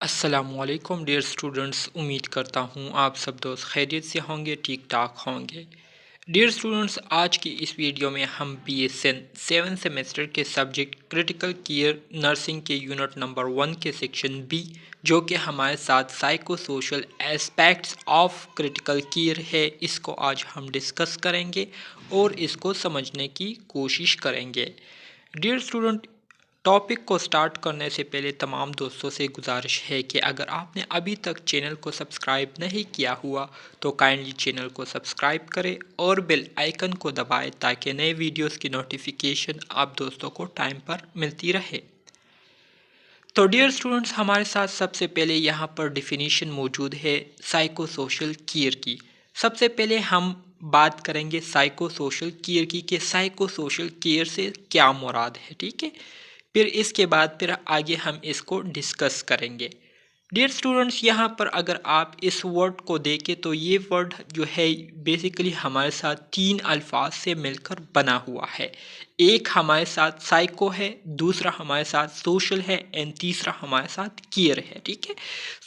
अस्सलामुअलैकुम dear students, उम्मीद करता हूँ आप सब दोस्त खैरियत से होंगे, ठीक ठाक होंगे। डियर स्टूडेंट्स, आज की इस वीडियो में हम BSN 7 सेमेस्टर के सब्जेक्ट क्रिटिकल केयर नर्सिंग के यूनिट नंबर 1 के सेक्शन B, जो कि हमारे साथ psycho social aspects of critical care है, इसको आज हम डिस्कस करेंगे और इसको समझने की कोशिश करेंगे। डियर स्टूडेंट, टॉपिक को स्टार्ट करने से पहले तमाम दोस्तों से गुजारिश है कि अगर आपने अभी तक चैनल को सब्सक्राइब नहीं किया हुआ तो काइंडली चैनल को सब्सक्राइब करें और बेल आइकन को दबाएं ताकि नए वीडियोस की नोटिफिकेशन आप दोस्तों को टाइम पर मिलती रहे। तो डियर स्टूडेंट्स, हमारे साथ सबसे पहले यहाँ पर डिफिनीशन मौजूद है साइको सोशल केयर की। सबसे पहले हम बात करेंगे साइको सोशल केयर की कि साइको सोशल केयर से क्या मुराद है, ठीक है। फिर इसके बाद फिर आगे हम इसको डिस्कस करेंगे। डियर स्टूडेंट्स, यहाँ पर अगर आप इस वर्ड को देखें तो ये वर्ड जो है बेसिकली हमारे साथ तीन अल्फाज से मिलकर बना हुआ है। एक हमारे साथ साइको है, दूसरा हमारे साथ सोशल है एंड तीसरा हमारे साथ केयर है, ठीक है।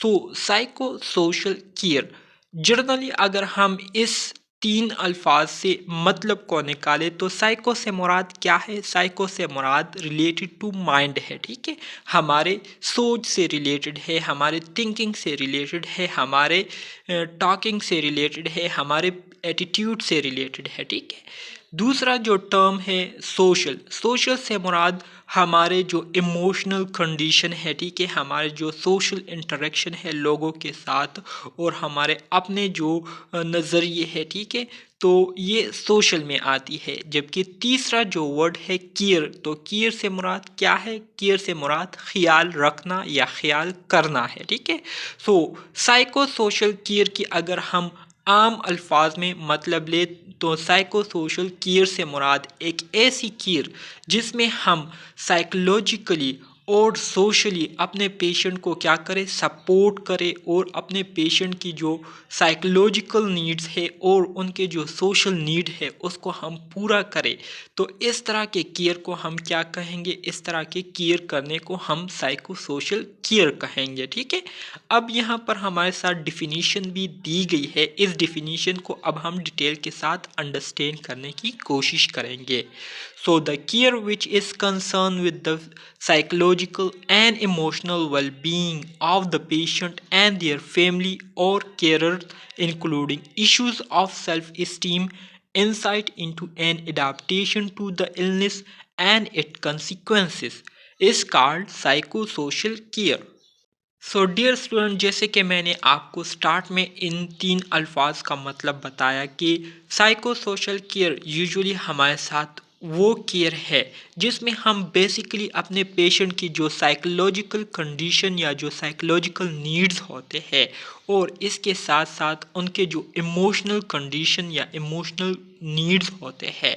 सो साइको सोशल केयर, जनरली अगर हम इस तीन अल्फाज से मतलब को निकाले तो साइको से मुराद क्या है? साइको से मुराद रिलेटेड टू माइंड है, ठीक है। हमारे सोच से रिलेटेड है, हमारे थिंकिंग से रिलेटेड है, हमारे टॉकिंग से रिलेटेड है, हमारे एटीट्यूड से रिलेटेड है, ठीक है। दूसरा जो टर्म है सोशल, सोशल से मुराद हमारे जो इमोशनल कंडीशन है, ठीक है, हमारे जो सोशल इंटरेक्शन है लोगों के साथ और हमारे अपने जो नज़रिए है, ठीक है, तो ये सोशल में आती है। जबकि तीसरा जो वर्ड है केयर, तो केयर से मुराद क्या है? केयर से मुराद ख्याल रखना या ख्याल करना है, ठीक है। सो साइको सोशल केयर की अगर हम आम अल्फाज में मतलब ले तो साइको सोशल केयर से मुराद एक ऐसी केयर जिसमें हम साइकोलॉजिकली और सोशली अपने पेशेंट को क्या करें, सपोर्ट करें और अपने पेशेंट की जो साइकोलॉजिकल नीड्स है और उनके जो सोशल नीड है उसको हम पूरा करें। तो इस तरह के केयर को हम क्या कहेंगे? इस तरह के केयर करने को हम साइको सोशल केयर कहेंगे, ठीक है। अब यहाँ पर हमारे साथ डिफिनीशन भी दी गई है। इस डिफिनीशन को अब हम डिटेल के साथ अंडरस्टैंड करने की कोशिश करेंगे। So the care which is concerned with the psychological and emotional well-being of the patient and their family or carers, including issues of self-esteem, insight into an adaptation to the illness and its consequences, is called psychosocial care. So dear student, जैसे कि मैंने आपको start में इन तीन अल्फाज का मतलब बताया कि साइको सोशल केयर यूजुअली हमारे साथ वो केयर है जिसमें हम बेसिकली अपने पेशेंट की जो साइकोलॉजिकल कंडीशन या जो साइकोलॉजिकल नीड्स होते हैं और इसके साथ साथ उनके जो इमोशनल कंडीशन या इमोशनल नीड्स होते हैं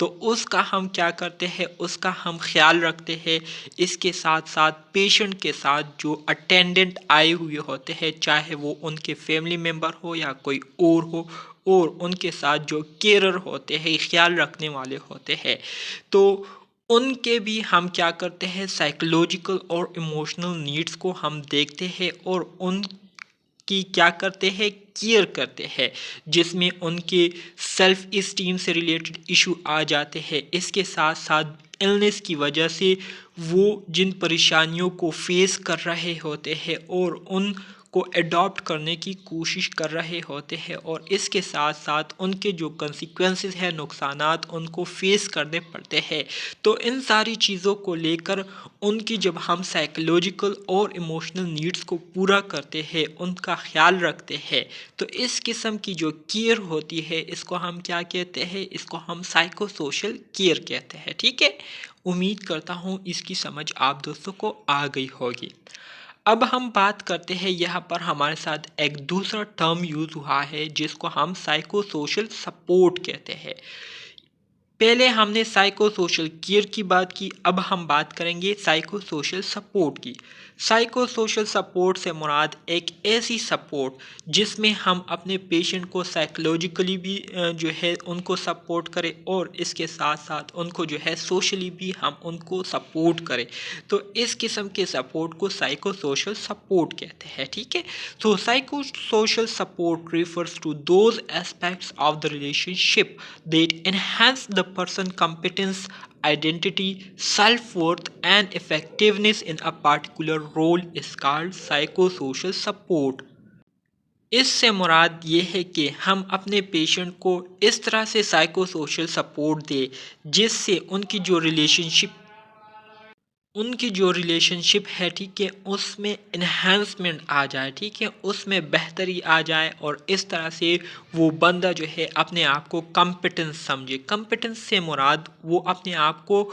तो उसका हम क्या करते हैं, उसका हम ख्याल रखते हैं। इसके साथ साथ पेशेंट के साथ जो अटेंडेंट आए हुए होते हैं, चाहे वो उनके फैमिली मेम्बर हो या कोई और हो, और उनके साथ जो केयरर होते हैं, ख्याल रखने वाले होते हैं, तो उनके भी हम क्या करते हैं, साइकोलॉजिकल और इमोशनल नीड्स को हम देखते हैं और उन की क्या करते हैं, केयर करते हैं, जिसमें उनके सेल्फ इस्टीम से रिलेटेड इशू आ जाते हैं। इसके साथ साथ इलनेस की वजह से वो जिन परेशानियों को फेस कर रहे होते हैं और उन को अडॉप्ट करने की कोशिश कर रहे होते हैं और इसके साथ साथ उनके जो कंसिक्वेंसेस हैं, नुकसानात उनको फेस करने पड़ते हैं। तो इन सारी चीज़ों को लेकर उनकी जब हम साइकोलॉजिकल और इमोशनल नीड्स को पूरा करते हैं, उनका ख्याल रखते हैं, तो इस किस्म की जो केयर होती है इसको हम क्या कहते हैं? इसको हम साइको सोशल केयर कहते हैं, ठीक है। उम्मीद करता हूँ इसकी समझ आप दोस्तों को आ गई होगी। अब हम बात करते हैं, यहाँ पर हमारे साथ एक दूसरा टर्म यूज़ हुआ है जिसको हम साइको सोशल सपोर्ट कहते हैं। पहले हमने साइको सोशल केयर की बात की, अब हम बात करेंगे साइको सोशल सपोर्ट की। साइको सोशल सपोर्ट से मुराद एक ऐसी सपोर्ट जिसमें हम अपने पेशेंट को साइकोलॉजिकली भी जो है उनको सपोर्ट करें और इसके साथ साथ उनको जो है सोशली भी हम उनको सपोर्ट करें। तो इस किस्म के सपोर्ट को साइको सोशल सपोर्ट कहते हैं, ठीक है। तो psycho social support refers to those aspects of the relationship that enhance the person's competence, identity, self-worth, and effectiveness in a particular role is called psychosocial support। इससे मुराद ये है कि हम अपने पेशेंट को इस तरह से साइको सोशल सपोर्ट दें जिससे उनकी जो रिलेशनशिप है, ठीक है, उसमें इन्हांसमेंट आ जाए, ठीक है, उसमें बेहतरी आ जाए और इस तरह से वो बंदा जो है अपने आप को कॉम्पिटेंस समझे। कॉम्पिटेंस से मुराद वो अपने आप को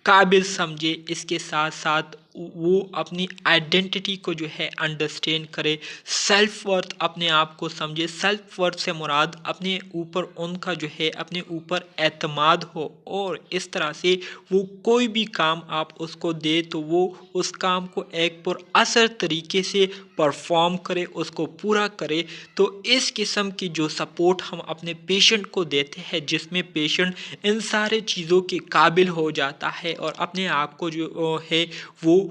काबिल समझे, इसके साथ साथ वो अपनी आइडेंटिटी को जो है अंडरस्टैंड करे, सेल्फ वर्थ अपने आप को समझे। सेल्फ वर्थ से मुराद अपने ऊपर उनका जो है अपने ऊपर एतमाद हो और इस तरह से वो कोई भी काम आप उसको दे तो वो उस काम को एक पुरअसर तरीके से परफॉर्म करे, उसको पूरा करे। तो इस किस्म की जो सपोर्ट हम अपने पेशेंट को देते हैं जिसमें पेशेंट इन सारे चीज़ों के काबिल हो जाता है और अपने आप को जो है वो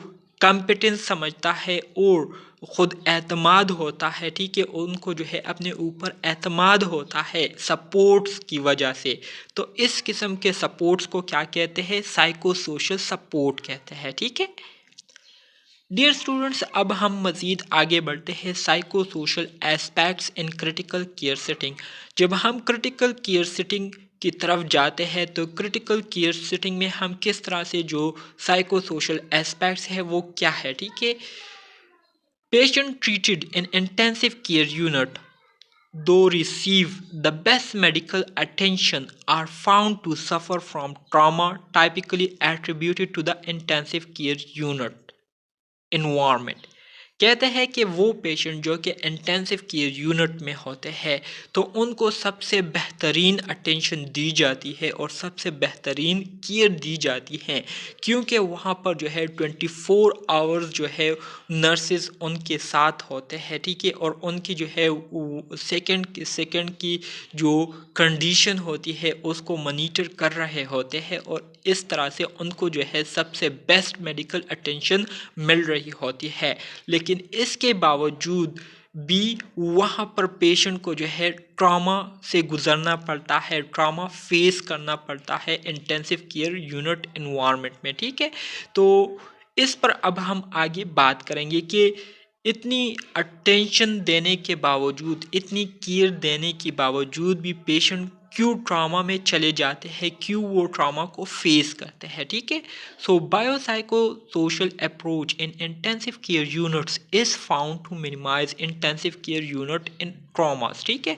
कॉम्पिटेंस समझता है और ख़ुद एतमाद होता है, ठीक है, उनको जो है अपने ऊपर एतमाद होता है सपोर्ट्स की वजह से। तो इस किस्म के सपोर्ट्स को क्या कहते हैं? साइको सोशल सपोर्ट कहते हैं, ठीक है। डियर स्टूडेंट्स, अब हम मज़ीद आगे बढ़ते हैं psycho social aspects in critical care setting. जब हम क्रिटिकल केयर सेटिंग की तरफ जाते हैं तो क्रिटिकल केयर सेटिंग में हम किस तरह से जो साइको सोशल एस्पेक्ट्स है वो क्या है, ठीक है। Patient treated in intensive care unit though receive the best medical attention are found to suffer from trauma typically attributed to the intensive care unit environment। कहते हैं कि वो पेशेंट जो कि इंटेंसिव केयर यूनिट में होते हैं तो उनको सबसे बेहतरीन अटेंशन दी जाती है और सबसे बेहतरीन केयर दी जाती है क्योंकि वहाँ पर जो है 24 आवर्स जो है नर्सेज उनके साथ होते हैं, ठीक है, और उनकी जो है सेकंड की जो कंडीशन होती है उसको मॉनिटर कर रहे होते हैं और इस तरह से उनको जो है सबसे बेस्ट मेडिकल अटेंशन मिल रही होती है। लेकिन इसके बावजूद भी वहाँ पर पेशेंट को जो है ट्रॉमा से गुजरना पड़ता है, ट्रॉमा फेस करना पड़ता है इंटेंसिव केयर यूनिट एनवायरनमेंट में, ठीक है। तो इस पर अब हम आगे बात करेंगे कि इतनी अटेंशन देने के बावजूद, इतनी केयर देने के बावजूद भी पेशेंट क्यों ट्रॉमा में चले जाते हैं, क्यों वो ट्रॉमा को फेस करते हैं, ठीक है। So biopsychosocial approach in intensive care units is found to minimize intensive care unit in traumas, ठीक है।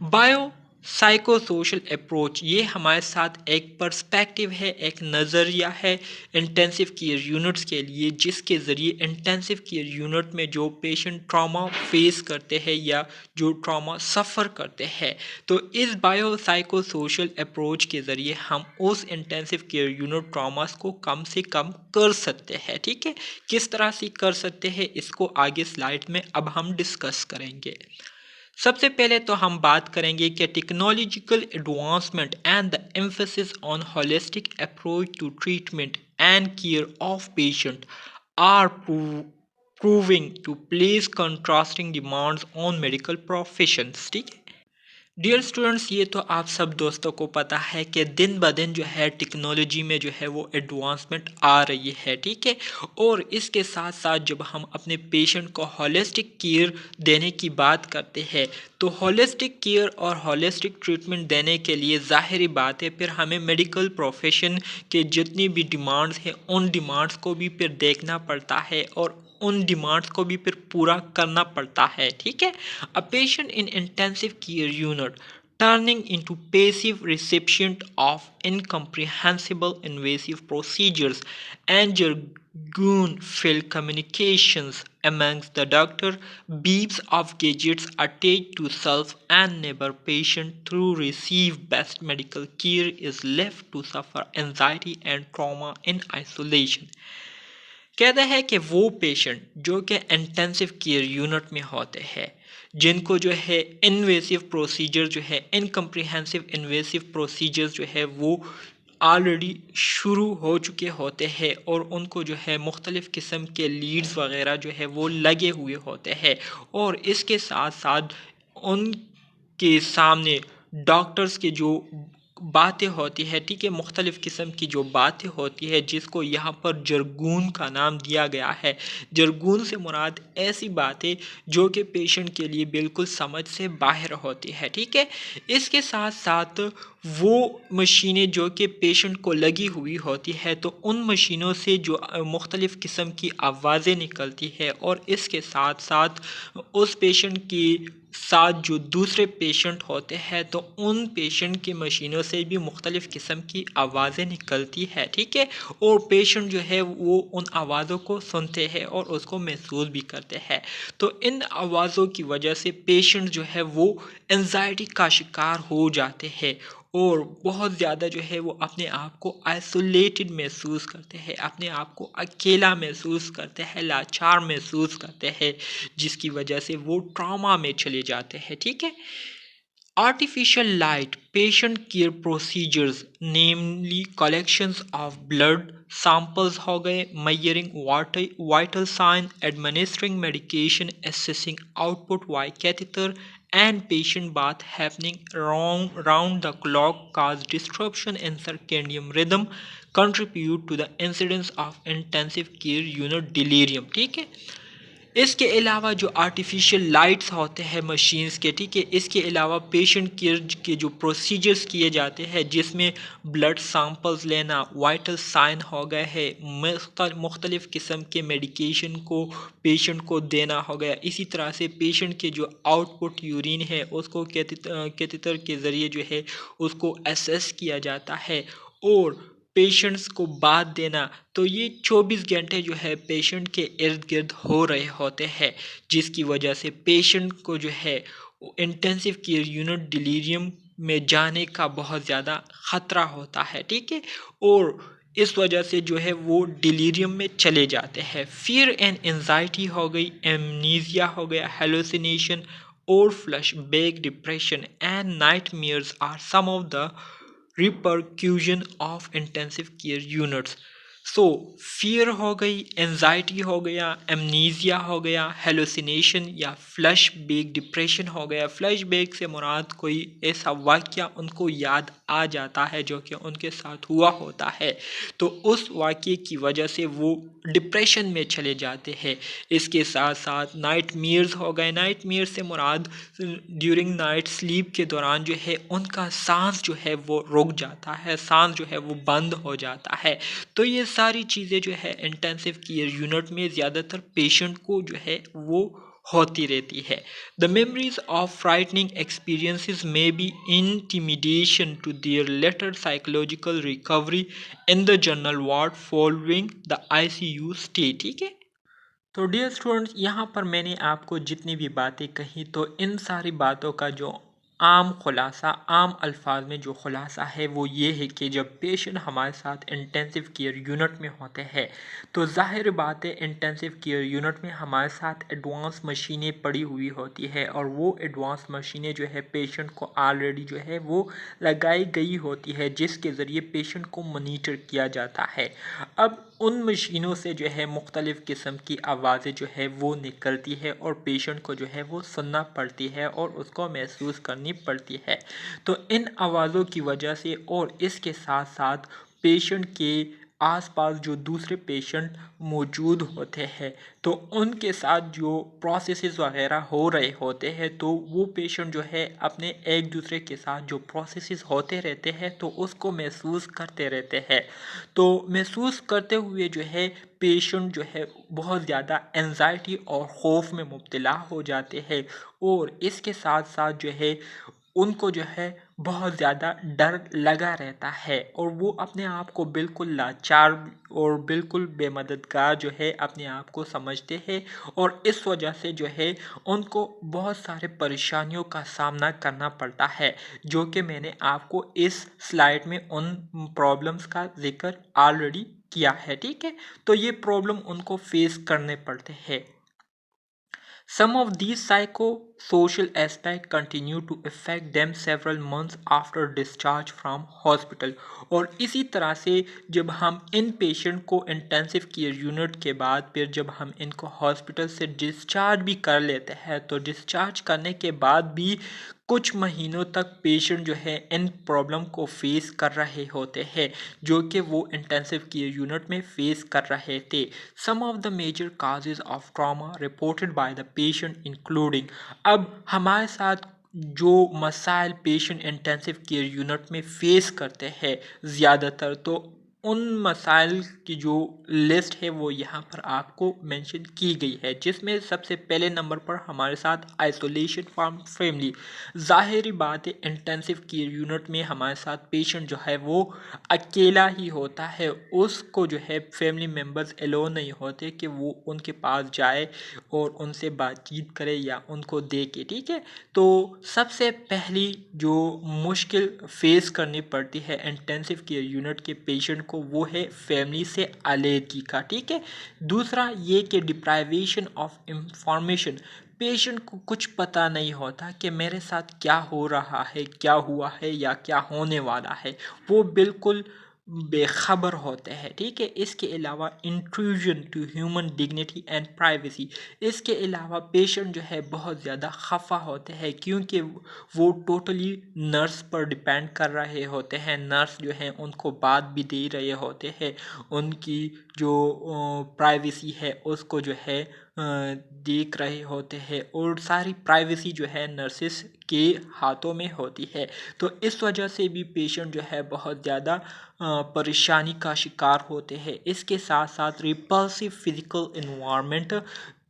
बायो साइको सोशल अप्रोच ये हमारे साथ एक पर्सपेक्टिव है, एक नज़रिया है इंटेंसिव केयर यूनिट्स के लिए जिसके ज़रिए इंटेंसिव केयर यूनिट में जो पेशेंट ट्रॉमा फेस करते हैं या जो ट्रॉमा सफ़र करते हैं तो इस बायो साइको सोशल अप्रोच के ज़रिए हम उस इंटेंसिव केयर यूनिट ट्रॉमास को कम से कम कर सकते हैं, ठीक है। किस तरह से कर सकते हैं इसको आगे स्लाइड में अब हम डिस्कस करेंगे। सबसे पहले तो हम बात करेंगे कि technological advancement and the emphasis on holistic approach to treatment and care of patient are proving to place contrasting demands on medical professions, ठीक है। डियर स्टूडेंट्स, ये तो आप सब दोस्तों को पता है कि दिन ब दिन जो है टेक्नोलॉजी में जो है वो एडवांसमेंट आ रही है, ठीक है। और इसके साथ साथ जब हम अपने पेशेंट को होलिस्टिक केयर देने की बात करते हैं तो होलिस्टिक केयर और होलिस्टिक ट्रीटमेंट देने के लिए ज़ाहिरी बात है फिर हमें मेडिकल प्रोफेशन के जितनी भी डिमांड्स हैं उन डिमांड्स को भी फिर देखना पड़ता है और उन डिमांड्स को भी फिर पूरा करना पड़ता है, ठीक है। A patient in intensive care unit turning into passive recipient of incomprehensible invasive procedures and gun-filled communications amongst the doctor, beeps of gadgets attached to self and neighbor patient through receive best medical care is left to suffer anxiety and trauma in isolation. कहता है कि वो patient जो कि intensive care unit में होते हैं, जिनको जो है इन्वेसिव प्रोसीजर जो है इनकम्प्रिहेंसिव इन्वेसिव प्रोसीजर्स जो है वो ऑलरेडी शुरू हो चुके होते हैं और उनको जो है मुख्तलिफ़ किस्म के लीड्स वगैरह जो है वो लगे हुए होते हैं और इसके साथ साथ उनके सामने डॉक्टर्स के जो बातें होती है, ठीक है, मुख्तलिफ़ किस्म की जो बातें होती है जिसको यहाँ पर जरगून का नाम दिया गया है। जरगून से मुराद ऐसी बातें जो कि पेशेंट के लिए बिल्कुल समझ से बाहर होती है, ठीक है। इसके साथ साथ वो मशीनें जो कि पेशेंट को लगी हुई होती है तो उन मशीनों से जो मुख्तलिफ़ किस्म की आवाज़ें निकलती है और इसके साथ साथ उस पेशेंट की साथ जो दूसरे पेशेंट होते हैं तो उन पेशेंट की मशीनों से भी मुख्तलिफ़ किस्म की आवाज़ें निकलती है, ठीक है। और पेशेंट जो है वो उन आवाज़ों को सुनते हैं और उसको महसूस भी करते हैं। तो इन आवाज़ों की वजह से पेशेंट जो है वो एंजाइटी का शिकार हो जाते हैं और बहुत ज़्यादा जो है वो अपने आप को आइसोलेटेड महसूस करते हैं, अपने आप को अकेला महसूस करते हैं, लाचार महसूस करते हैं, जिसकी वजह से वो ट्रॉमा में चले जाते हैं, ठीक है। Artificial light patient care procedures namely collections of blood samples हो गए, measuring vital sign, administering medication, assessing output via catheter and patient bath happening round the clock cause disruption in circadian rhythm, contribute to the incidence of intensive care unit delirium, ठीक है। इसके अलावा जो artificial lights होते हैं machines के, ठीक है, इसके अलावा पेशेंट केयर के जो प्रोसीजर्स किए जाते हैं जिसमें ब्लड सैंपल्स लेना, वाइटल साइन हो गए है, मुख्तलिफ़ किस्म के मेडिकेशन को पेशेंट को देना हो गया। इसी तरह से पेशेंट के जो आउटपुट यूरिन है उसको कैथेटर के ज़रिए जो है उसको एसेस किया जाता है और पेशेंट्स को बात देना। तो ये 24 घंटे जो है पेशेंट के इर्द गिर्द हो रहे होते हैं जिसकी वजह से पेशेंट को जो है इंटेंसिव केयर यूनिट डिलीरियम में जाने का बहुत ज़्यादा ख़तरा होता है, ठीक है। और इस वजह से जो है वो डिलीरियम में चले जाते हैं। फियर एंड एंजाइटी हो गई, एमनीजिया हो गया, हेलुसिनेशन और flash back depression and nightmares are some of the repercussion of intensive care units। So fear हो गई, एंजाइटी हो गया, एमनीजिया हो गया, हेलुसिनेशन या फ्लैश बैक डिप्रेशन हो गया। फ्लैश बैक से मुराद कोई ऐसा वाक़या उनको याद आ जाता है जो कि उनके साथ हुआ होता है तो उस वाक़ये की वजह से वो डिप्रेशन में चले जाते हैं। इसके साथ साथ नाइटमेयर्स हो गए। नाइटमेयर्स से मुराद ड्यूरिंग नाइट स्लीप के दौरान जो है उनका सांस जो है वो रुक जाता है, सांस जो है वो बंद हो जाता है। तो ये सारी चीज़ें जो है इंटेंसिव केयर यूनिट में ज़्यादातर पेशेंट को जो है वो होती रहती है। The memories of frightening experiences may be intimidation to their later psychological recovery in the general ward following the ICU stay, ठीक है। तो डियर स्टूडेंट्स, यहाँ पर मैंने आपको जितनी भी बातें कही तो इन सारी बातों का जो आम खुलासा, आम अल्फाज में जो खुलासा है वो ये है कि जब पेशेंट हमारे साथ इंटेंसिव केयर यूनिट में होते हैं तो ज़ाहिर बात है इंटेंसिव केयर यूनिट में हमारे साथ एडवांस मशीनें पड़ी हुई होती है और वो एडवांस मशीनें जो है पेशेंट को ऑलरेडी जो है वो लगाई गई होती है जिसके ज़रिए पेशेंट को मॉनिटर किया जाता है। अब उन मशीनों से जो है मुख्तलिफ़ किस्म की आवाज़ें जो है वो निकलती है और पेशेंट को जो है वो सुनना पड़ती है और उसको महसूस करनी पड़ती है। तो इन आवाज़ों की वजह से और इसके साथ साथ पेशेंट के आसपास जो दूसरे पेशेंट मौजूद होते हैं तो उनके साथ जो प्रोसेसेस वगैरह हो रहे होते हैं तो वो पेशेंट जो है अपने एक दूसरे के साथ जो प्रोसेसेस होते रहते हैं तो उसको महसूस करते रहते हैं। तो महसूस करते हुए जो है पेशेंट जो है बहुत ज़्यादा एंजाइटी और खौफ में मुब्तला हो जाते हैं और इसके साथ साथ जो है उनको जो है बहुत ज़्यादा डर लगा रहता है और वो अपने आप को बिल्कुल लाचार और बिल्कुल बेमददगार जो है अपने आप को समझते हैं और इस वजह से जो है उनको बहुत सारे परेशानियों का सामना करना पड़ता है, जो कि मैंने आपको इस स्लाइड में उन प्रॉब्लम्स का जिक्र ऑलरेडी किया है। ठीक है, तो ये प्रॉब्लम उनको फेस करने पड़ते हैं। Some of these psychosocial aspects continue to affect them several months after discharge from hospital। और इसी तरह से जब हम इन पेशेंट को इंटेंसिव केयर यूनिट के बाद फिर जब हम इनको हॉस्पिटल से डिस्चार्ज भी कर लेते हैं तो डिस्चार्ज करने के बाद भी कुछ महीनों तक पेशेंट जो है इन प्रॉब्लम को फेस कर रहे होते हैं, जो कि वो इंटेंसिव केयर यूनिट में फेस कर रहे थे। Some of the major causes of trauma reported by the patient including. अब हमारे साथ जो मसाइल पेशेंट इंटेंसिव केयर यूनिट में फेस करते हैं ज़्यादातर, तो उन मसाइल की जो लिस्ट है वो यहाँ पर आपको मेंशन की गई है, जिसमें सबसे पहले नंबर पर हमारे साथ आइसोलेशन फ्रॉम फैमिली। ज़ाहिरी बात है इंटेंसिव केयर यूनिट में हमारे साथ पेशेंट जो है वो अकेला ही होता है, उसको जो है फैमिली मेम्बर्स अलो नहीं होते कि वो उनके पास जाए और उनसे बातचीत करे या उनको देखे। ठीक है, तो सबसे पहली जो मुश्किल फेस करनी पड़ती है इंटेंसिव केयर यूनिट के पेशेंट को वो है फैमिली से अलग का। ठीक है, दूसरा ये कि डिप्राइवेशन ऑफ इंफॉर्मेशन। पेशेंट को कुछ पता नहीं होता कि मेरे साथ क्या हो रहा है, क्या हुआ है या क्या होने वाला है, वो बिल्कुल बेखबर होते हैं। ठीक है, इसके अलावा intrusion to human dignity and privacy. इसके अलावा पेशेंट जो है बहुत ज़्यादा खफा होते हैं क्योंकि वो टोटली नर्स पर डिपेंड कर रहे होते हैं। नर्स जो है उनको बात भी दे रहे होते हैं, उनकी जो प्राइवेसी है उसको जो है देख रहे होते हैं और सारी प्राइवेसी जो है नर्सिस के हाथों में होती है। तो इस वजह से भी पेशेंट जो है बहुत ज़्यादा परेशानी का शिकार होते हैं। इसके साथ साथ रिपल्सिव फिजिकल इन्वायरमेंट,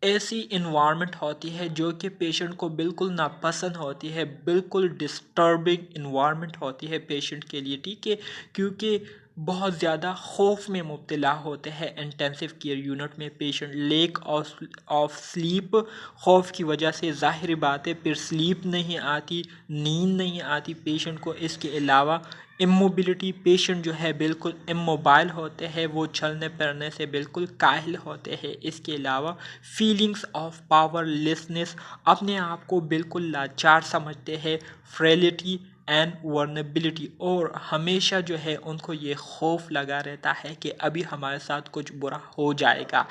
ऐसी इन्वायरमेंट होती है जो कि पेशेंट को बिल्कुल नापसंद होती है, बिल्कुल डिस्टर्बिंग इन्वायरमेंट होती है पेशेंट के लिए। ठीक है, क्योंकि बहुत ज़्यादा खौफ में मुब्तला होते हैं इंटेंसिव केयर यूनिट में पेशेंट। लेक ऑफ स्लीप, खौफ की वजह से ज़ाहिर बात है फिर स्लीप नहीं आती, नींद नहीं आती पेशेंट को। इसके अलावा इमोबिलिटी, पेशेंट जो है बिल्कुल इमोबाइल होते हैं, वो चलने फिरने से बिल्कुल काहिल होते हैं। इसके अलावा फीलिंग्स ऑफ पावरलेसनेस, अपने आप को बिल्कुल लाचार समझते हैं। फ्रेलिटी एंड वर्नेबिलिटी, और हमेशा जो है उनको ये खौफ लगा रहता है कि अभी हमारे साथ कुछ बुरा हो जाएगा।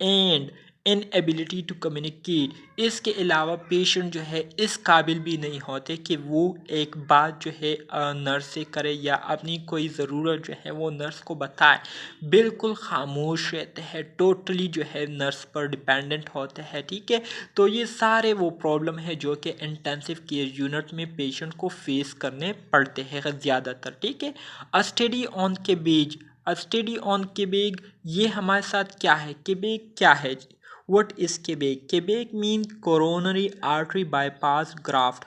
एंड इनएबिलिटी टू कम्युनिकेट, इसके अलावा पेशेंट जो है इस काबिल भी नहीं होते कि वो एक बात जो है नर्स से करे या अपनी कोई ज़रूरत जो है वो नर्स को बताए, बिल्कुल खामोश रहते हैं, टोटली जो है नर्स पर डिपेंडेंट होते हैं। ठीक है, तो ये सारे वो प्रॉब्लम है जो कि इंटेंसिव केयर यूनिट में पेशेंट को फेस करने पड़ते हैं ज़्यादातर। ठीक है, study on cabbage, study on केबेग, ये हमारे साथ क्या है, केबेग क्या है, what is केबेग? केबेग mean coronary artery bypass graft.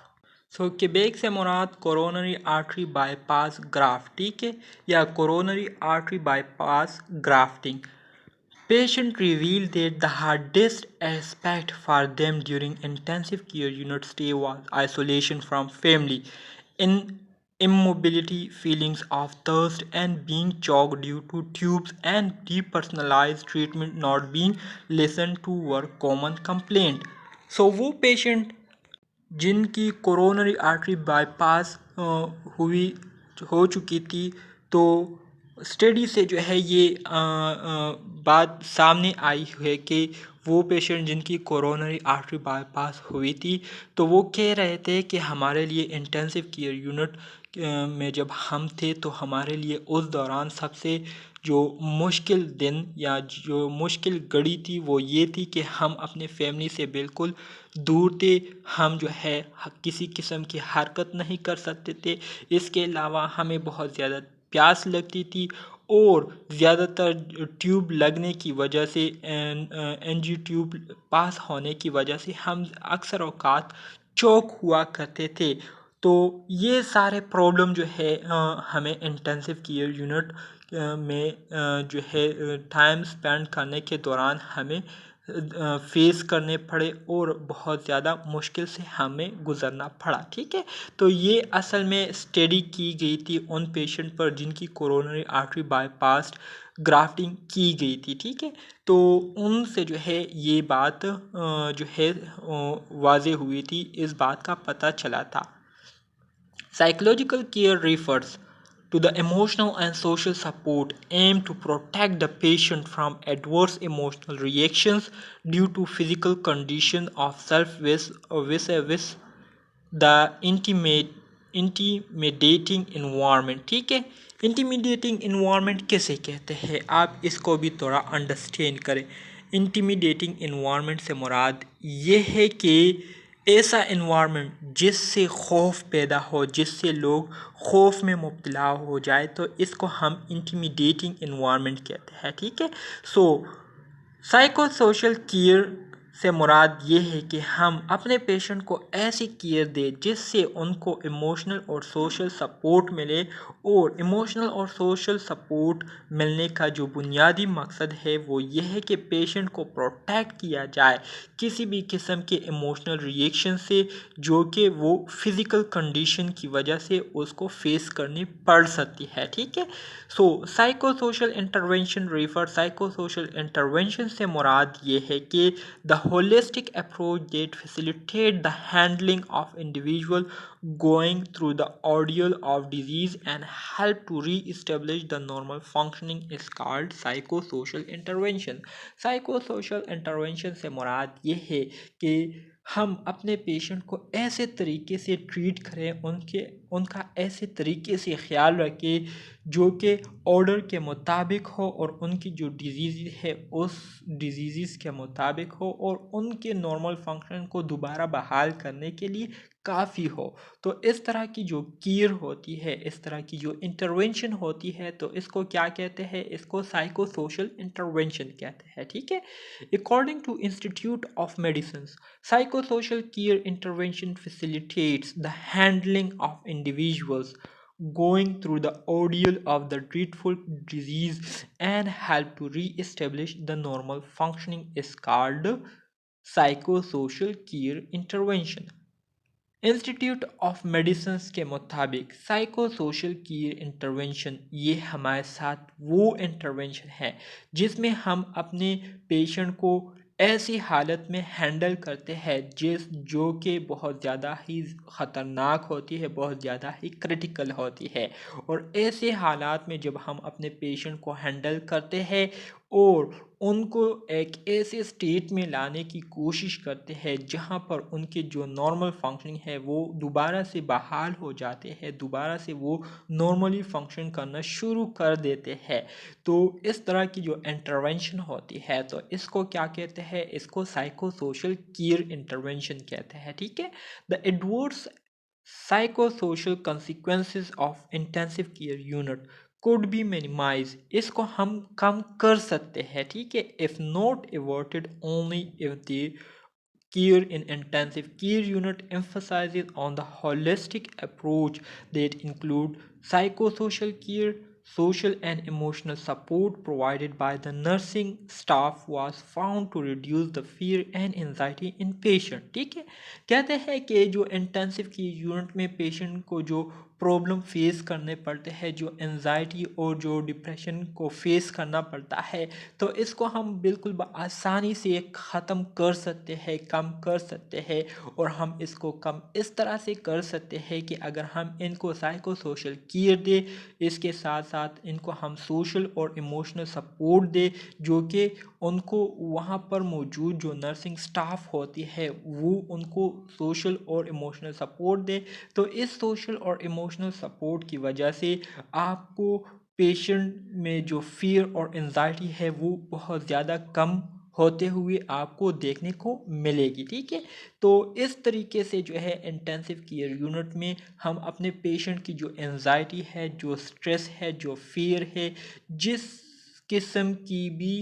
सो केबेग से मुराद कोरोनरी आर्टरी बाईपास ग्राफ्ट, ठीक है, या coronary artery bypass grafting. Patient revealed that the hardest aspect for them during intensive care unit stay was isolation from family, in immobility, feelings of thirst, and being choked due to tubes, and depersonalized treatment not being listened to were common complaint. So वो patient जिनकी coronary artery bypass हुई हो चुकी थी, तो study से जो है ये बात सामने आई है कि वो पेशेंट जिनकी कोरोनरी आर्टरी बाईपास हुई थी, तो वो कह रहे थे कि हमारे लिए इंटेंसिव केयर यूनिट में जब हम थे तो हमारे लिए उस दौरान सबसे जो मुश्किल दिन या जो मुश्किल घड़ी थी वो ये थी कि हम अपने फैमिली से बिल्कुल दूर थे। हम जो है किसी किस्म की हरकत नहीं कर सकते थे। इसके अलावा हमें बहुत ज़्यादा प्यास लगती थी और ज़्यादातर ट्यूब लगने की वजह से एनजी ट्यूब पास होने की वजह से हम अक्सर औकात चौक हुआ करते थे। तो ये सारे प्रॉब्लम जो है हमें इंटेंसिव केयर यूनिट में जो है टाइम स्पेंड करने के दौरान हमें फेस करने पड़े और बहुत ज़्यादा मुश्किल से हमें गुजरना पड़ा। ठीक है, तो ये असल में स्टडी की गई थी उन पेशेंट पर जिनकी कोरोनरी आर्टरी बाईपास ग्राफ्टिंग की गई थी। ठीक है, तो उनसे जो है ये बात जो है वाज़े हुई थी, इस बात का पता चला था। Psychological care refers to the emotional and social support aimed to protect the patient from adverse emotional reactions due to physical condition of self-vis the intimidating environment। ठीक है, intimidating environment किसे कहते हैं, आप इसको भी थोड़ा अंडरस्टैंड करें। intimidating environment से मुराद ये है कि ऐसा इन्वायरमेंट जिससे खौफ पैदा हो, जिससे लोग खौफ में मुब्तला हो जाए, तो इसको हम इंटिमिडेटिंग इन्वायरमेंट कहते हैं। ठीक है, सो साइको सोशल केयर से मुराद ये है कि हम अपने पेशेंट को ऐसी केयर दें जिससे उनको इमोशनल और सोशल सपोर्ट मिले, और इमोशनल और सोशल सपोर्ट मिलने का जो बुनियादी मकसद है वो ये है कि पेशेंट को प्रोटेक्ट किया जाए किसी भी किस्म के इमोशनल रिएक्शन से जो कि वो फिज़िकल कंडीशन की वजह से उसको फेस करनी पड़ सकती है। ठीक है, सो साइको सोशल इंटरवेंशन से मुराद ये है कि the holistic approach that facilitate the handling of individual going through the ordeal of disease and help to re-establish the normal functioning is called psychosocial intervention। psychosocial intervention से मुराद ये है कि हम अपने पेशेंट को ऐसे तरीके से ट्रीट करें, उनका ऐसे तरीके से ख्याल रखें जो कि ऑर्डर के मुताबिक हो और उनकी जो डिजीज़ है उस डिजीज़ के मुताबिक हो और उनके नॉर्मल फंक्शन को दोबारा बहाल करने के लिए काफ़ी हो। तो इस तरह की जो केयर होती है, इस तरह की जो इंटरवेंशन होती है, तो इसको क्या कहते हैं, इसको साइको सोशल इंटरवेंशन कहते हैं। ठीक है, according to Institute of Medicine, psychosocial care intervention facilitates the handling of individuals going through the ordeal of the dreadful disease and help to re-establish the normal functioning is called psychosocial care intervention। Institute of medicine के मुताबिक psycho social care intervention ये हमारे साथ वो intervention है जिसमें हम अपने पेशेंट को ऐसी हालत में हैंडल करते हैं जो कि बहुत ज़्यादा ही ख़तरनाक होती है, बहुत ज़्यादा ही क्रिटिकल होती है। और ऐसे हालात में जब हम अपने पेशेंट को हैंडल करते हैं और उनको एक ऐसे स्टेट में लाने की कोशिश करते हैं जहां पर उनके जो नॉर्मल फंक्शनिंग है वो दोबारा से बहाल हो जाते हैं, दोबारा से वो नॉर्मली फंक्शन करना शुरू कर देते हैं, तो इस तरह की जो इंटरवेंशन होती है तो इसको क्या कहते हैं, इसको साइको सोशल केयर इंटरवेंशन कहते हैं। ठीक है, the adverse psychosocial consequences of intensive care unit could be minimized, इसको हम कम कर सकते हैं। ठीक है, if not averted only if the care in intensive care unit emphasizes on the holistic approach that include psychosocial care, social and emotional support provided by the nursing staff was found to reduce the fear and anxiety in patient। ठीक है, कहते हैं कि जो intensive की unit में patient को जो प्रॉब्लम फेस करने पड़ते हैं, जो एंजाइटी और जो डिप्रेशन को फेस करना पड़ता है, तो इसको हम बिल्कुल आसानी से ख़त्म कर सकते हैं, कम कर सकते हैं। और हम इसको कम इस तरह से कर सकते हैं कि अगर हम इनको साइको सोशल केयर दें, इसके साथ साथ इनको हम सोशल और इमोशनल सपोर्ट दें, जो कि उनको वहाँ पर मौजूद जो नर्सिंग स्टाफ होती है वो उनको सोशल और इमोशनल सपोर्ट दे, तो इस सोशल और इमोशनल सपोर्ट की वजह से आपको पेशेंट में जो फियर और एंजाइटी है वो बहुत ज़्यादा कम होते हुए आपको देखने को मिलेगी। ठीक है, तो इस तरीके से जो है इंटेंसिव केयर यूनिट में हम अपने पेशेंट की जो एंजाइटी है, जो स्ट्रेस है, जो फियर है, जिस किस्म की भी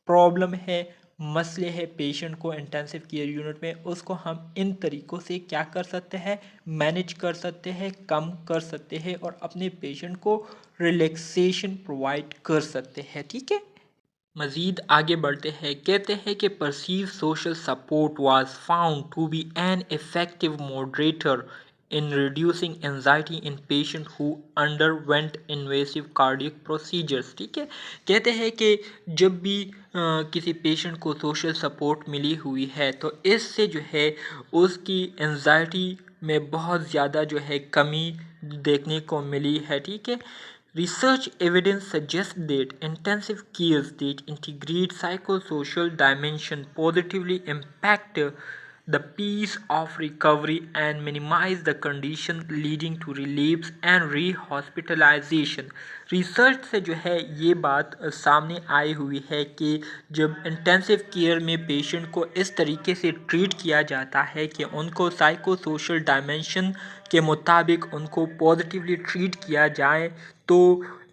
प्रॉब्लम है, मसले हैं पेशेंट को इंटेंसिव केयर यूनिट में, उसको हम इन तरीक़ों से क्या कर सकते हैं, मैनेज कर सकते हैं, कम कर सकते हैं और अपने पेशेंट को रिलैक्सेशन प्रोवाइड कर सकते हैं। ठीक है, मज़ीद आगे बढ़ते हैं। कहते हैं कि perceive social support was found to be an effective moderator in reducing anxiety in patient who underwent invasive cardiac procedures. ठीक है, कहते हैं कि जब भी किसी पेशेंट को सोशल सपोर्ट मिली हुई है तो इससे जो है उसकी एंजाइटी में बहुत ज़्यादा जो है कमी देखने को मिली है। ठीक है, research evidence suggests that intensive care that integrate psychosocial dimension positively impact the pace of recovery and minimize the condition leading to relapse and rehospitalization। Research से जो है ये बात सामने आई हुई है कि जब इंटेंसिव केयर में पेशेंट को इस तरीके से ट्रीट किया जाता है कि उनको साइको सोशल डायमेंशन के मुताबिक उनको पॉजिटिवली ट्रीट किया जाए तो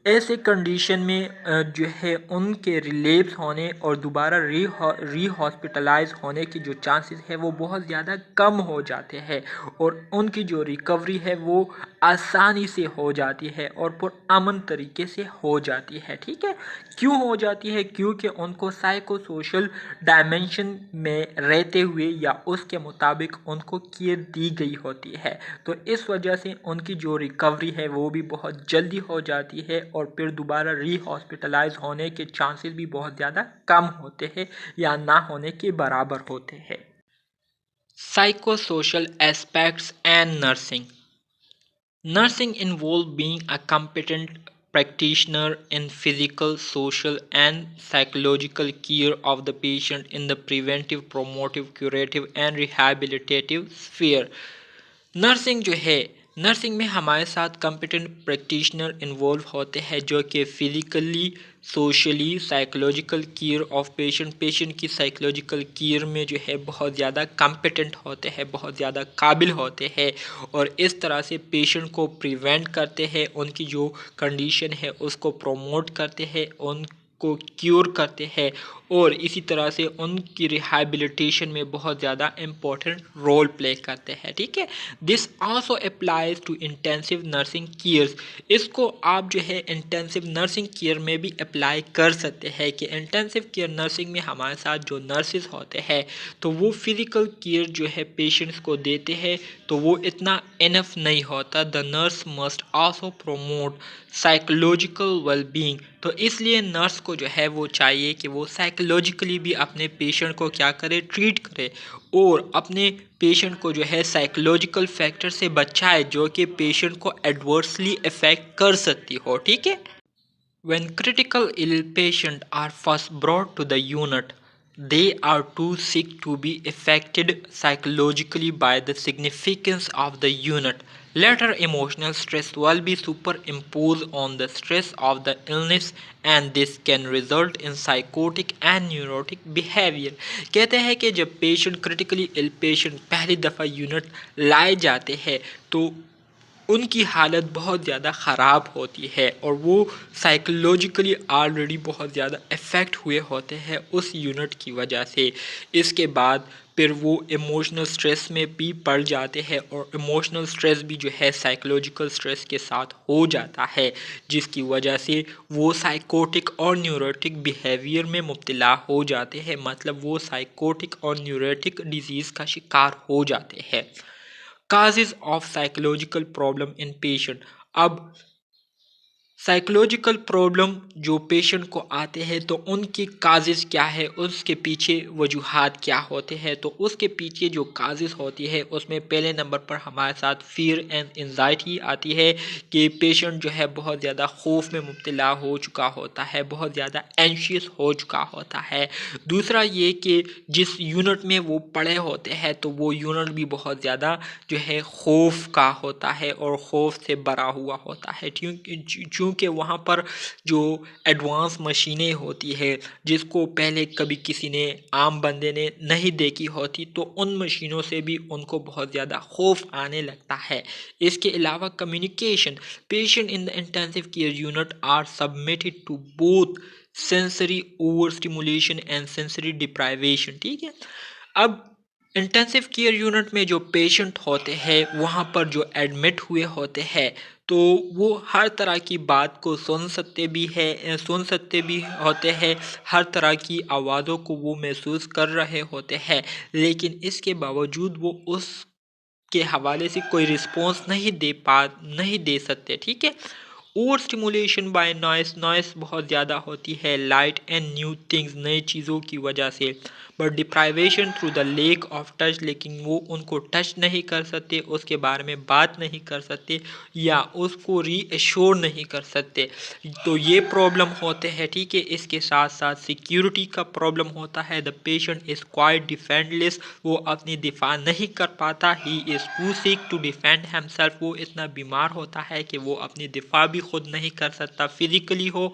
ऐसे कंडीशन में जो है उनके रिलेप्स होने और दोबारा री होने की जो चांसेस है वो बहुत ज़्यादा कम हो जाते हैं और उनकी जो रिकवरी है वो आसानी से हो जाती है और पुरअमन तरीके से हो जाती है। ठीक है, क्यों हो जाती है? क्योंकि उनको साइको सोशल डायमेंशन में रहते हुए या उसके मुताबिक उनको केयर दी गई होती है, तो इस वजह से उनकी जो रिकवरी है वो भी बहुत जल्दी हो जाती है और फिर दोबारा हॉस्पिटलाइज होने के चांसेस भी बहुत ज़्यादा कम होते हैं या ना होने के बराबर होते हैं। Psychosocial aspects and nursing. Nursing involves being a competent practitioner in physical, social, and psychological care of the patient in the preventive, promotive, curative, and rehabilitative sphere। Nursing जो है, नर्सिंग में हमारे साथ कॉम्पिटेंट प्रैक्टिशनर इन्वॉल्व होते हैं जो कि physically, socially, psychological care of patient की साइकोलॉजिकल केयर में जो है बहुत ज़्यादा कॉम्पिटेंट होते हैं, बहुत ज़्यादा काबिल होते हैं और इस तरह से पेशेंट को प्रिवेंट करते हैं, उनकी जो कंडीशन है उसको प्रमोट करते हैं, उनको क्योर करते हैं और इसी तरह से उनकी रिहैबिलिटेशन में बहुत ज़्यादा इम्पोर्टेंट रोल प्ले करते हैं। ठीक है, this also applies to intensive nursing cares. इसको आप जो है इंटेंसिव नर्सिंग केयर में भी अप्लाई कर सकते हैं कि इंटेंसिव केयर नर्सिंग में हमारे साथ जो नर्सिस होते हैं तो वो फिज़िकल केयर जो है पेशेंट्स को देते हैं तो वो इतना इनफ नहीं होता। The nurse must also promote psychological wellbeing. तो इसलिए नर्स को जो है वो चाहिए कि वो साइकोलॉजिकली भी अपने पेशेंट को क्या करे, ट्रीट करे और अपने पेशेंट को जो है साइकोलॉजिकल फैक्टर से बचाए जो कि पेशेंट को एडवर्सली इफेक्ट कर सकती हो। ठीक है, when critical ill patients are first brought to the unit, they are too sick to be affected psychologically by the significance of the unit. Later, emotional stress will be superimposed on the stress of the illness and this can result in psychotic and neurotic behavior। कहते हैं कि जब patient critically ill patient पहली दफ़ा unit लाए जाते हैं तो उनकी हालत बहुत ज़्यादा ख़राब होती है और वो साइकोलॉजिकली ऑलरेडी बहुत ज़्यादा अफेक्ट हुए होते हैं उस यूनिट की वजह से। इसके बाद फिर वो इमोशनल स्ट्रेस में भी पड़ जाते हैं और इमोशनल स्ट्रेस भी जो है साइकोलॉजिकल स्ट्रेस के साथ हो जाता है जिसकी वजह से वो साइकोटिक और न्यूरोटिक बिहेवियर में मुब्तला हो जाते हैं, मतलब वो साइकोटिक और न्यूरोटिक डिजीज़ का शिकार हो जाते हैं। Causes of psychological problem in patient। अब साइकोलॉजिकल प्रॉब्लम जो पेशेंट को आते हैं तो उनकी काजेज़ क्या है, उसके पीछे वजूहात क्या होते हैं। तो उसके पीछे जो काजेज़ होती है उसमें पहले नंबर पर हमारे साथ फ़ियर एंड एंजाइटी आती है कि पेशेंट जो है बहुत ज़्यादा खौफ में मुब्तला हो चुका होता है, बहुत ज़्यादा एंशियस हो चुका होता है। दूसरा ये कि जिस यूनिट में वो पड़े होते हैं तो वो यूनिट भी बहुत ज़्यादा जो है खौफ का होता है और खौफ से भरा हुआ होता है क्योंकि वहाँ पर जो एडवांस मशीनें होती है जिसको पहले कभी किसी ने आम बंदे ने नहीं देखी होती तो उन मशीनों से भी उनको बहुत ज़्यादा खौफ आने लगता है। इसके अलावा communication, patient in the intensive care unit are submitted to both sensory over stimulation and sensory deprivation. ठीक है, अब इंटेंसिव केयर यूनिट में जो पेशेंट होते हैं वहाँ पर जो एडमिट हुए होते हैं तो वो हर तरह की बात को सुन सकते भी होते हैं, हर तरह की आवाज़ों को वो महसूस कर रहे होते हैं, लेकिन इसके बावजूद वो उस के हवाले से कोई रिस्पॉन्स नहीं दे सकते। ठीक है, ओवर स्टिमुलेशन बाय नॉइस बहुत ज़्यादा होती है लाइट एंड न्यू थिंग्स, नई चीज़ों की वजह से। But deprivation through the lake of touch, लेकिन वो उनको टच नहीं कर सकते, उसके बारे में बात नहीं कर सकते या उसको रीअश्योर नहीं कर सकते। तो ये प्रॉब्लम होते हैं। ठीक है, इसके साथ साथ सिक्योरिटी का प्रॉब्लम होता है। The patient is quite defenceless, वो अपनी दिफा नहीं कर पाता। He is too sick to defend himself, वो इतना बीमार होता है कि वो अपनी दिफा भी खुद नहीं कर सकता फिजिकली हो।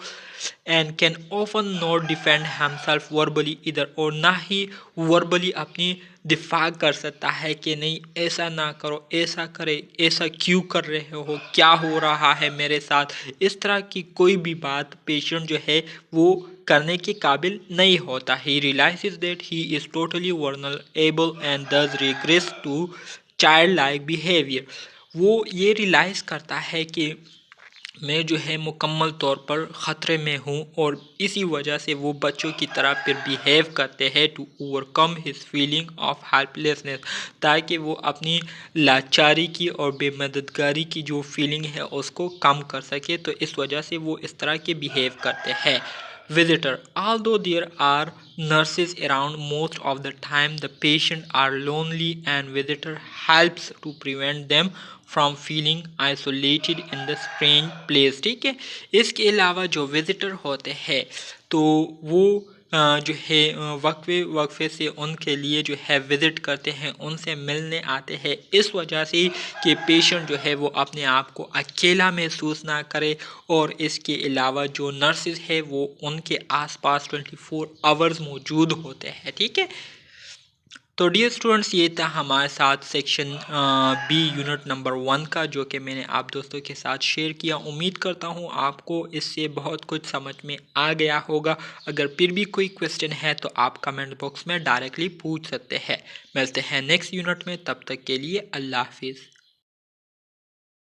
And can often not defend himself verbally इधर, और ना ही वर्बली अपनी दिफा कर सकता है कि नहीं ऐसा ना करो, ऐसा करे, ऐसा क्यों कर रहे हो, क्या हो रहा है मेरे साथ। इस तरह की कोई भी बात पेशेंट जो है वो करने के काबिल नहीं होता। He realizes that he is totally vulnerable and thus regress to child like behaviour. वो ये रियलाइज़ करता है कि मैं जो है मुकम्मल तौर पर ख़तरे में हूँ, और इसी वजह से वो बच्चों की तरह फिर बिहेव करते हैं to overcome his feeling of helplessness, ताकि वो अपनी लाचारी की और बेमददगारी की जो फीलिंग है उसको कम कर सके। तो इस वजह से वो इस तरह के बिहेव करते हैं। Visitor. Although there are nurses around most of the time, the patient are lonely and visitor helps to prevent them from feeling isolated in the strange place। ठीक है, इसके अलावा जो विजिटर होते हैं तो वो जो है वक्फे से उनके लिए जो है विज़िट करते हैं, उनसे मिलने आते हैं, इस वजह से कि पेशेंट जो है वो अपने आप को अकेला महसूस ना करे। और इसके अलावा जो नर्सेज है वो उनके आसपास 24 आवर्स मौजूद होते हैं। ठीक है, तो डियर स्टूडेंट्स, ये था हमारे साथ सेक्शन बी यूनिट नंबर 1 का, जो कि मैंने आप दोस्तों के साथ शेयर किया। उम्मीद करता हूँ आपको इससे बहुत कुछ समझ में आ गया होगा। अगर फिर भी कोई क्वेश्चन है तो आप कमेंट बॉक्स में डायरेक्टली पूछ सकते हैं। मिलते हैं नेक्स्ट यूनिट में, तब तक के लिए अल्लाह हाफिज़।